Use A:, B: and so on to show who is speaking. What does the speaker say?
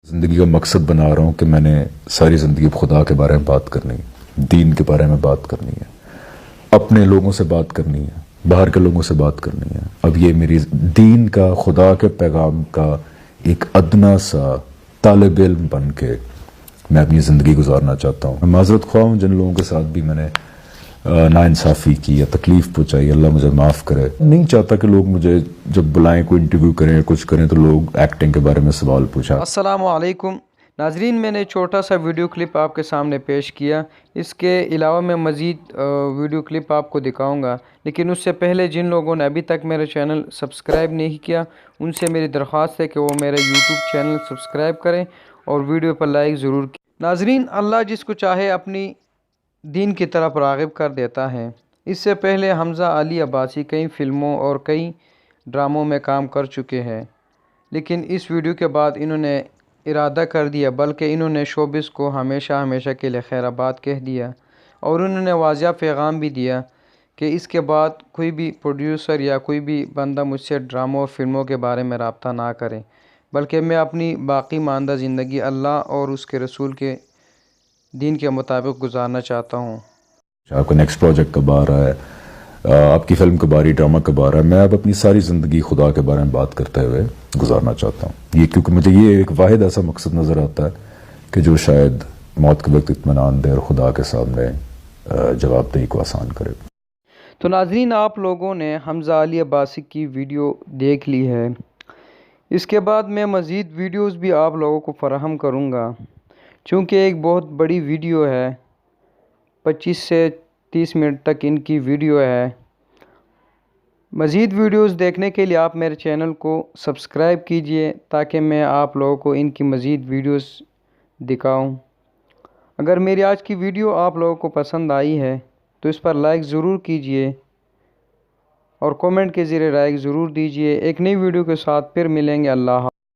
A: ज़िंदगी का मकसद बना रहा हूँ कि मैंने सारी ज़िंदगी खुदा के बारे में बात करनी है, दीन के बारे में बात करनी है, अपने लोगों से बात करनी है, बाहर के लोगों से बात करनी है। अब ये मेरी दीन का, खुदा के पैगाम का एक अदना सा तालिब इल्म बन के मैं अपनी ज़िंदगी गुजारना चाहता हूँ। मैं माज़रत ख्वाह हूँ जिन लोगों के साथ भी मैंने नाइंसाफ़ी की या तकलीफ़ पहुँचाई, अल्लाह मुझे माफ़ करे। नहीं चाहता कि लोग मुझे जब बुलाएं, कोई इंटरव्यू करें, कुछ करें तो लोग एक्टिंग के बारे में सवाल पूछा।
B: अस्सलामु अलैकुम नाजरीन, मैंने छोटा सा वीडियो क्लिप आपके सामने पेश किया। इसके अलावा मैं मज़ीद वीडियो क्लिप आपको दिखाऊंगा, लेकिन उससे पहले जिन लोगों ने अभी तक मेरा चैनल सब्सक्राइब नहीं किया उनसे मेरी दरख्वास्त है कि वो मेरा यूट्यूब चैनल सब्सक्राइब करें और वीडियो पर लाइक ज़रूर करें। नाजरीन, अल्लाह जिसको चाहे अपनी दीन की तरफ राग़िब कर देता है। इससे पहले हमज़ा अली अब्बासी कई फ़िल्मों और कई ड्रामों में काम कर चुके हैं, लेकिन इस वीडियो के बाद इन्होंने इरादा कर दिया, बल्कि इन्होंने शोबिस को हमेशा हमेशा के लिए खैराबाद कह दिया और उन्होंने वाज़िया पैगाम भी दिया कि इसके बाद कोई भी प्रोड्यूसर या कोई भी बंदा मुझसे ड्रामों और फिल्मों के बारे में रब्ता ना करे, बल्कि मैं अपनी बाकी मानदा ज़िंदगी अल्लाह और उसके रसूल के दीन के मुताबिक गुजारना चाहता हूँ।
A: आपका नेक्स्ट प्रोजेक्ट कब आ रहा है, आपकी फिल्म कब आ रही, ड्रामा कब आ रहा है। मैं अब अपनी सारी ज़िंदगी खुदा के बारे में बात करते हुए गुजारना चाहता हूँ, ये क्योंकि मुझे ये एक वाहिद ऐसा मकसद नज़र आता है कि जो शायद मौत के वक्त इत्मीनान दे और खुदा के सामने जवाबदेही को आसान करे।
B: तो नाज़रीन, आप लोगों ने हमज़ा अली अब्बासी की वीडियो देख ली है। इसके बाद मैं मज़ीद वीडियोस भी आप लोगों को फ़राहम करूँगा, चूँकि एक बहुत बड़ी वीडियो है, 25 से 30 मिनट तक इनकी वीडियो है। मज़ीद वीडियोस देखने के लिए आप मेरे चैनल को सब्सक्राइब कीजिए ताकि मैं आप लोगों को इनकी मज़ीद वीडियोस दिखाऊं। अगर मेरी आज की वीडियो आप लोगों को पसंद आई है तो इस पर लाइक ज़रूर कीजिए और कमेंट के ज़रिए राय ज़रूर दीजिए। एक नई वीडियो के साथ फिर मिलेंगे। अल्लाह।